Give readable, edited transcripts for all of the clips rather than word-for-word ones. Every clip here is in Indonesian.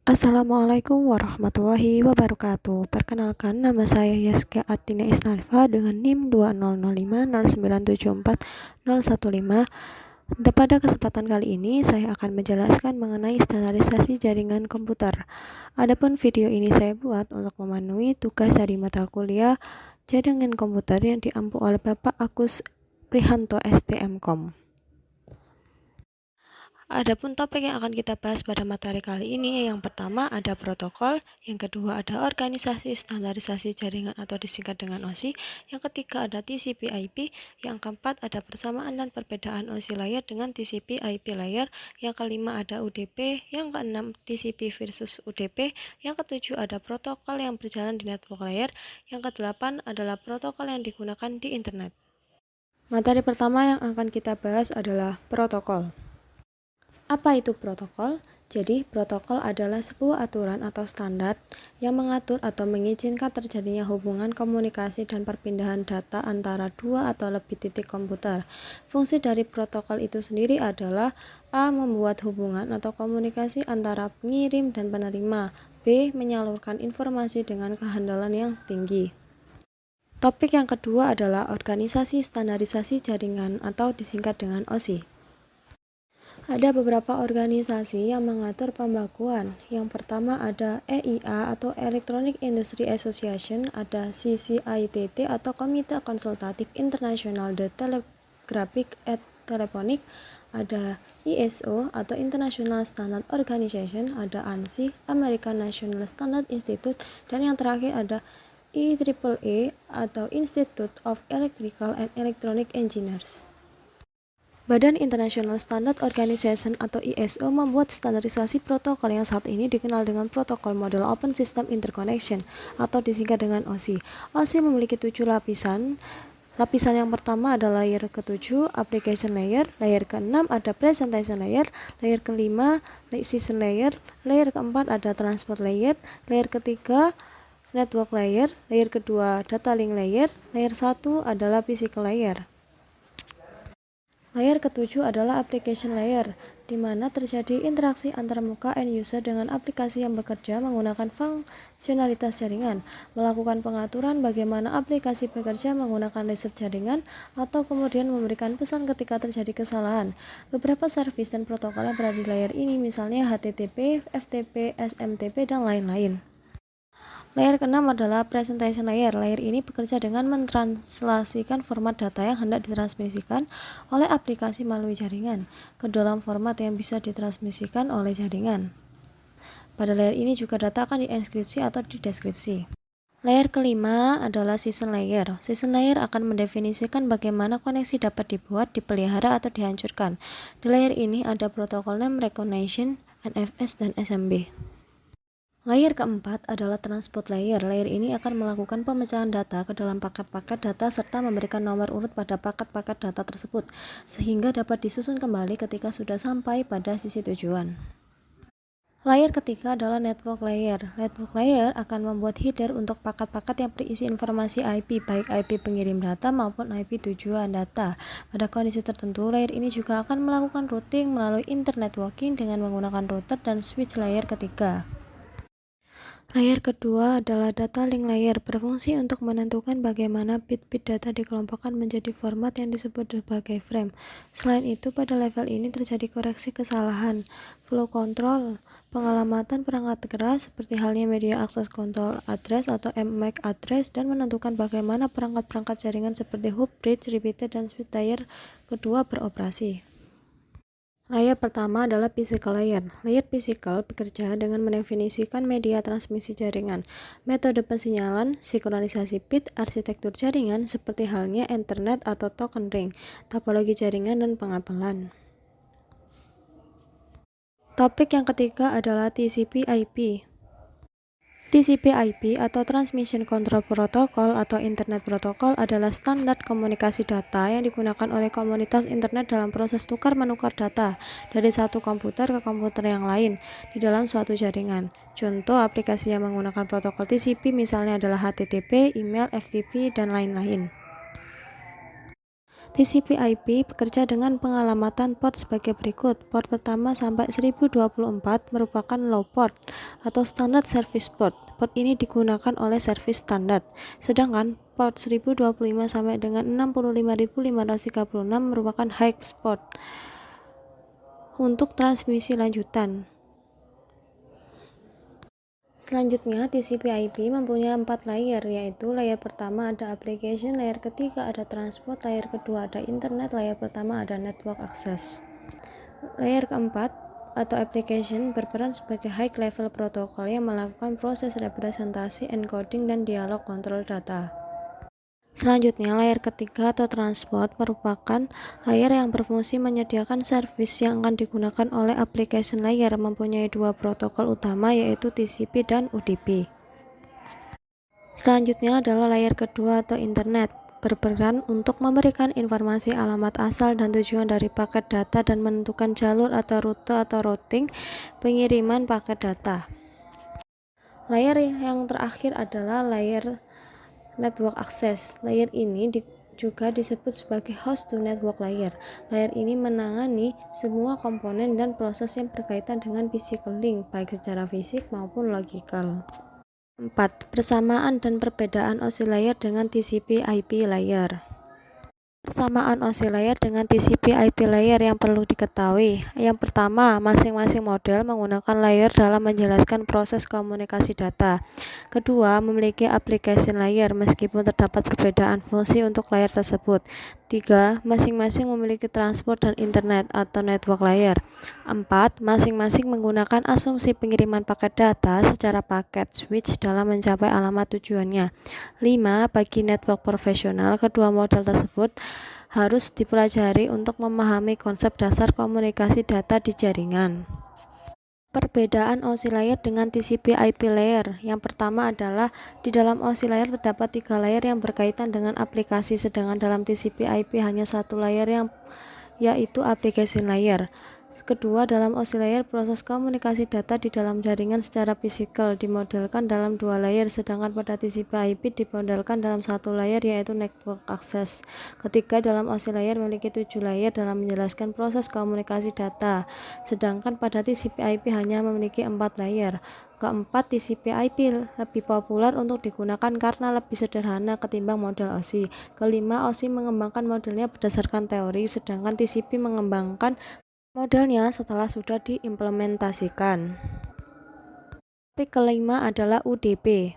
Assalamualaikum warahmatullahi wabarakatuh. Perkenalkan, nama saya Yaska Artina Isnalfa dengan NIM 200509740115. Pada kesempatan kali ini, saya akan menjelaskan mengenai standarisasi jaringan komputer. Adapun video ini saya buat untuk memenuhi tugas dari mata kuliah jaringan komputer yang diampu oleh Bapak Agus Prihanto STMkom. Adapun topik yang akan kita bahas pada materi kali ini, yang pertama ada protokol, yang kedua ada organisasi standarisasi jaringan atau disingkat dengan OSI, yang ketiga ada TCP/IP, yang keempat ada persamaan dan perbedaan OSI layer dengan TCP/IP layer, yang kelima ada UDP, yang keenam TCP versus UDP, yang ketujuh ada protokol yang berjalan di network layer, yang kedelapan adalah protokol yang digunakan di internet. Materi pertama yang akan kita bahas adalah protokol. Apa itu protokol? Jadi, protokol adalah sebuah aturan atau standar yang mengatur atau mengizinkan terjadinya hubungan komunikasi dan perpindahan data antara dua atau lebih titik komputer. Fungsi dari protokol itu sendiri adalah A. Membuat hubungan atau komunikasi antara pengirim dan penerima. B. Menyalurkan informasi dengan kehandalan yang tinggi. Topik yang kedua adalah organisasi standarisasi jaringan atau disingkat dengan OSI. Ada beberapa organisasi yang mengatur pembakuan. Yang pertama ada EIA atau Electronic Industry Association, ada CCITT atau Komite Konsultatif Internasional de Telegraphic et Telephonic, ada ISO atau International Standard Organization, ada ANSI, American National Standard Institute, dan yang terakhir ada IEEE atau Institute of Electrical and Electronic Engineers. Badan International Standard Organization atau ISO membuat standarisasi protokol yang saat ini dikenal dengan Protokol Model Open System Interconnection atau disingkat dengan OSI. OSI memiliki 7 lapisan. Lapisan yang pertama adalah layer ke-7, application layer, layer ke-6 ada presentation layer, layer ke-5 session layer, layer ke-4 ada transport layer, layer ke-3 network layer, layer kedua data link layer, layer 1 adalah physical layer. Layer ke-7 adalah application layer, di mana terjadi interaksi antarmuka end user dengan aplikasi yang bekerja menggunakan fungsionalitas jaringan, melakukan pengaturan bagaimana aplikasi bekerja menggunakan listrik jaringan, atau kemudian memberikan pesan ketika terjadi kesalahan. Beberapa service dan protokol yang berada di layer ini misalnya HTTP, FTP, SMTP, dan lain-lain. Layer ke-6 adalah presentation layer. Layer ini bekerja dengan mentranslasikan format data yang hendak ditransmisikan oleh aplikasi melalui jaringan ke dalam format yang bisa ditransmisikan oleh jaringan. Pada layer ini juga data akan dienkripsi atau dideskripsi. Layer ke-5 adalah session layer. Session layer akan mendefinisikan bagaimana koneksi dapat dibuat, dipelihara, atau dihancurkan. Di layer ini ada protokol name recognition, NFS, dan SMB. Layer keempat adalah transport layer. Layer ini akan melakukan pemecahan data ke dalam paket-paket data serta memberikan nomor urut pada paket-paket data tersebut, sehingga dapat disusun kembali ketika sudah sampai pada sisi tujuan. Layer ketiga adalah network layer. Network layer akan membuat header untuk paket-paket yang berisi informasi IP, baik IP pengirim data maupun IP tujuan data. Pada kondisi tertentu, layer ini juga akan melakukan routing melalui internetworking dengan menggunakan router dan switch layer ketiga. Layer kedua adalah data link layer, berfungsi untuk menentukan bagaimana bit-bit data dikelompokkan menjadi format yang disebut sebagai frame. Selain itu, pada level ini terjadi koreksi kesalahan, flow control, pengalamatan perangkat keras seperti halnya media access control address atau MAC address, dan menentukan bagaimana perangkat-perangkat jaringan seperti hub, bridge, repeater, dan switch layer kedua beroperasi. Layer pertama adalah physical layer. Layer physical bekerja dengan mendefinisikan media transmisi jaringan, metode pensinyalan, sinkronisasi bit, arsitektur jaringan seperti halnya Ethernet atau token ring, topologi jaringan, dan pengapelan. Topik yang ketiga adalah TCP/IP. TCP/IP atau Transmission Control Protocol atau Internet Protocol adalah standar komunikasi data yang digunakan oleh komunitas internet dalam proses tukar-menukar data dari satu komputer ke komputer yang lain di dalam suatu jaringan. Contoh aplikasi yang menggunakan protokol TCP misalnya adalah HTTP, email, FTP, dan lain-lain. TCP/IP bekerja dengan pengalamatan port sebagai berikut. Port pertama sampai 1024 merupakan low port atau standard service port. Port ini digunakan oleh service standar. Sedangkan port 1025 sampai dengan 65536 merupakan high port untuk transmisi lanjutan. Selanjutnya, TCP/IP mempunyai 4 layer, yaitu layer pertama ada application, layer ketiga ada transport, layer kedua ada internet, layer pertama ada network access. Layer keempat atau application berperan sebagai high level protocol yang melakukan proses representasi, encoding, dan dialog kontrol data. Selanjutnya, layer ketiga atau transport merupakan layer yang berfungsi menyediakan service yang akan digunakan oleh application layer, mempunyai dua protokol utama yaitu TCP dan UDP. Selanjutnya adalah layer kedua atau internet, berperan untuk memberikan informasi alamat asal dan tujuan dari paket data dan menentukan jalur atau rute atau routing pengiriman paket data. Layer yang terakhir adalah layer network access. Layer ini juga disebut sebagai host to network layer. Layer ini menangani semua komponen dan proses yang berkaitan dengan physical link, baik secara fisik maupun logikal. 4. Persamaan dan perbedaan OSI layer dengan TCP/IP layer. Persamaan OSI layer dengan TCP/IP layer yang perlu diketahui. Yang pertama, masing-masing model menggunakan layer dalam menjelaskan proses komunikasi data. Kedua, memiliki application layer meskipun terdapat perbedaan fungsi untuk layer tersebut. 3. Masing-masing memiliki transport dan internet atau network layer. 4. Masing-masing menggunakan asumsi pengiriman paket data secara paket switch dalam mencapai alamat tujuannya. 5. Bagi network profesional, kedua model tersebut harus dipelajari untuk memahami konsep dasar komunikasi data di jaringan. Perbedaan OSI layer dengan TCP/IP layer. Yang pertama adalah di dalam OSI layer terdapat 3 layer yang berkaitan dengan aplikasi, sedangkan dalam TCP/IP hanya satu layer yaitu application layer. Kedua, dalam OSI layer proses komunikasi data di dalam jaringan secara fisikal dimodelkan dalam 2 layer, sedangkan pada TCP/IP dimodelkan dalam 1 layer yaitu network access. Ketiga, dalam OSI layer memiliki 7 layer dalam menjelaskan proses komunikasi data, sedangkan pada TCP/IP hanya memiliki 4 layer. Keempat, TCP/IP lebih populer untuk digunakan karena lebih sederhana ketimbang model OSI. Kelima, OSI mengembangkan modelnya berdasarkan teori, sedangkan TCP mengembangkan modelnya setelah sudah diimplementasikan. Topik kelima adalah UDP.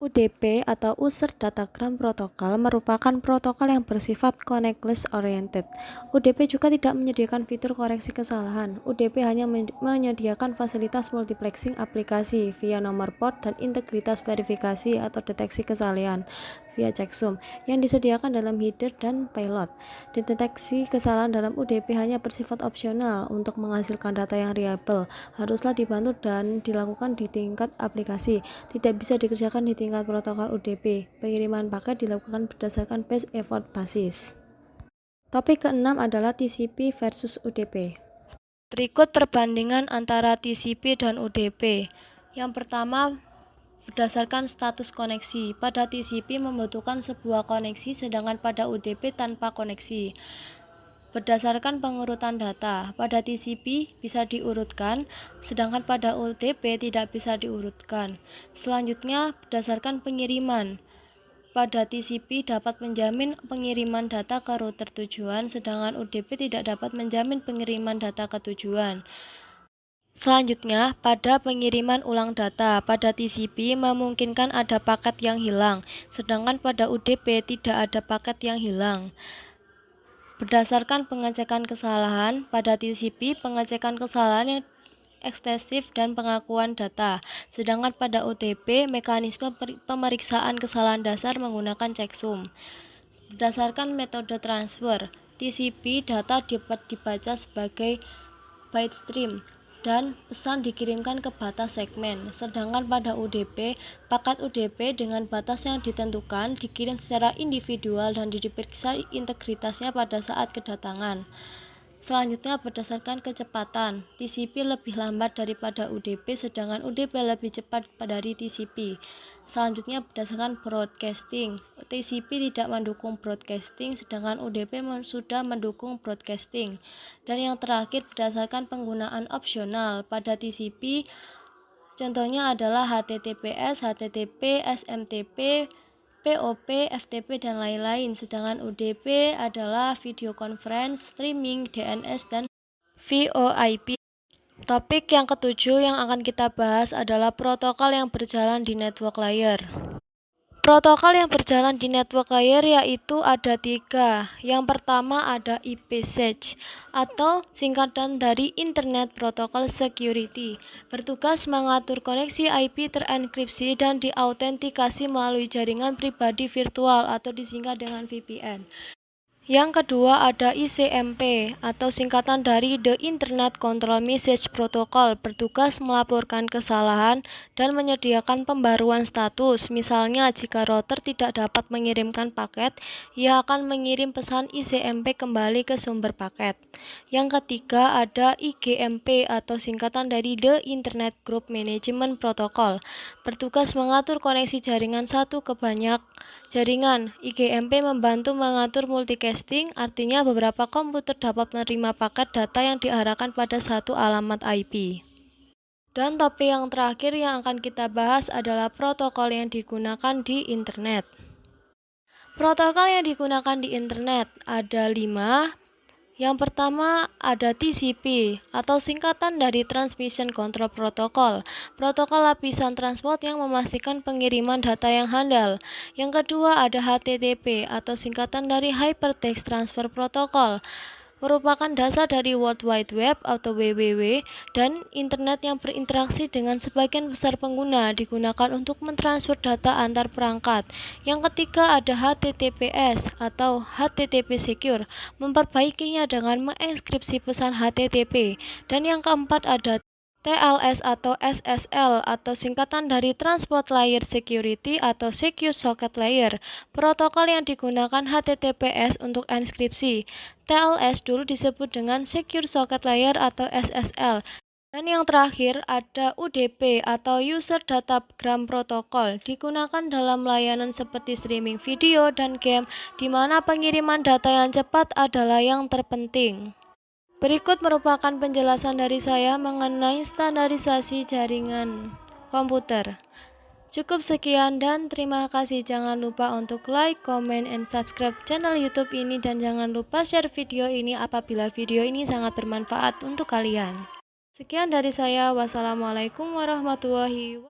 UDP atau User Datagram Protocol merupakan protokol yang bersifat connectless oriented. UDP juga tidak menyediakan fitur koreksi kesalahan. UDP hanya menyediakan fasilitas multiplexing aplikasi via nomor port dan integritas verifikasi atau deteksi kesalahan via checksum yang disediakan dalam header dan payload. Deteksi kesalahan dalam UDP hanya bersifat opsional untuk menghasilkan data yang reliable, haruslah dibantu dan dilakukan di tingkat aplikasi, tidak bisa dikerjakan di tingkat protokol UDP. Pengiriman paket dilakukan berdasarkan best effort basis. Topik keenam adalah TCP versus UDP. Berikut perbandingan antara TCP dan UDP. Yang pertama, berdasarkan status koneksi. Pada TCP membutuhkan sebuah koneksi, sedangkan pada UDP tanpa koneksi. Berdasarkan pengurutan data, pada TCP bisa diurutkan, sedangkan pada UDP tidak bisa diurutkan. Selanjutnya, berdasarkan pengiriman. Pada TCP dapat menjamin pengiriman data ke router tujuan, sedangkan UDP tidak dapat menjamin pengiriman data ke tujuan. Selanjutnya, pada pengiriman ulang data, pada TCP memungkinkan ada paket yang hilang, sedangkan pada UDP tidak ada paket yang hilang. Berdasarkan pengecekan kesalahan, pada TCP pengecekan kesalahan yang ekstensif dan pengakuan data, sedangkan pada UDP mekanisme pemeriksaan kesalahan dasar menggunakan checksum. Berdasarkan metode transfer, TCP data dapat dibaca sebagai byte stream dan pesan dikirimkan ke batas segmen, sedangkan pada UDP, paket UDP dengan batas yang ditentukan dikirim secara individual dan diperiksa integritasnya pada saat kedatangan. Selanjutnya berdasarkan kecepatan, TCP lebih lambat daripada UDP sedangkan UDP lebih cepat dari TCP. Selanjutnya berdasarkan broadcasting, TCP tidak mendukung broadcasting sedangkan UDP sudah mendukung broadcasting. Dan yang terakhir berdasarkan penggunaan opsional pada TCP, contohnya adalah HTTPS, HTTP, SMTP, POP, FTP, dan lain-lain. Sedangkan UDP adalah video conference, streaming, DNS, dan VoIP. Topik yang ketujuh yang akan kita bahas adalah protokol yang berjalan di network layer. Protokol yang berjalan di network layer yaitu ada 3. Yang pertama ada IPsec atau singkatan dari Internet Protocol Security. Bertugas mengatur koneksi IP terenkripsi dan diautentikasi melalui jaringan pribadi virtual atau disingkat dengan VPN. Yang kedua ada ICMP atau singkatan dari The Internet Control Message Protocol, bertugas melaporkan kesalahan dan menyediakan pembaruan status. Misalnya jika router tidak dapat mengirimkan paket, ia akan mengirim pesan ICMP kembali ke sumber paket. Yang ketiga ada IGMP atau singkatan dari The Internet Group Management Protocol, bertugas mengatur koneksi jaringan satu ke banyak jaringan. IGMP membantu mengatur multicasting, artinya beberapa komputer dapat menerima paket data yang diarahkan pada satu alamat IP. Dan topik yang terakhir yang akan kita bahas adalah protokol yang digunakan di internet. Protokol yang digunakan di internet ada 5. Yang pertama ada TCP atau singkatan dari Transmission Control Protocol, protokol lapisan transport yang memastikan pengiriman data yang handal. Yang kedua ada HTTP atau singkatan dari Hypertext Transfer Protocol, merupakan dasar dari World Wide Web atau WWW dan internet yang berinteraksi dengan sebagian besar pengguna, digunakan untuk mentransfer data antar perangkat. Yang ketiga ada HTTPS atau HTTP Secure, memperbaikinya dengan mengenkripsi pesan HTTP. Dan yang keempat ada TLS atau SSL atau singkatan dari Transport Layer Security atau Secure Socket Layer, protokol yang digunakan HTTPS untuk enskripsi. TLS dulu disebut dengan Secure Socket Layer atau SSL. Dan yang terakhir ada UDP atau User Datagram Protocol, digunakan dalam layanan seperti streaming video dan game, di mana pengiriman data yang cepat adalah yang terpenting. Berikut merupakan penjelasan dari saya mengenai standarisasi jaringan komputer. Cukup sekian dan terima kasih. Jangan lupa untuk like, comment, and subscribe channel YouTube ini dan jangan lupa share video ini apabila video ini sangat bermanfaat untuk kalian. Sekian dari saya. Wassalamualaikum warahmatullahi wabarakatuh.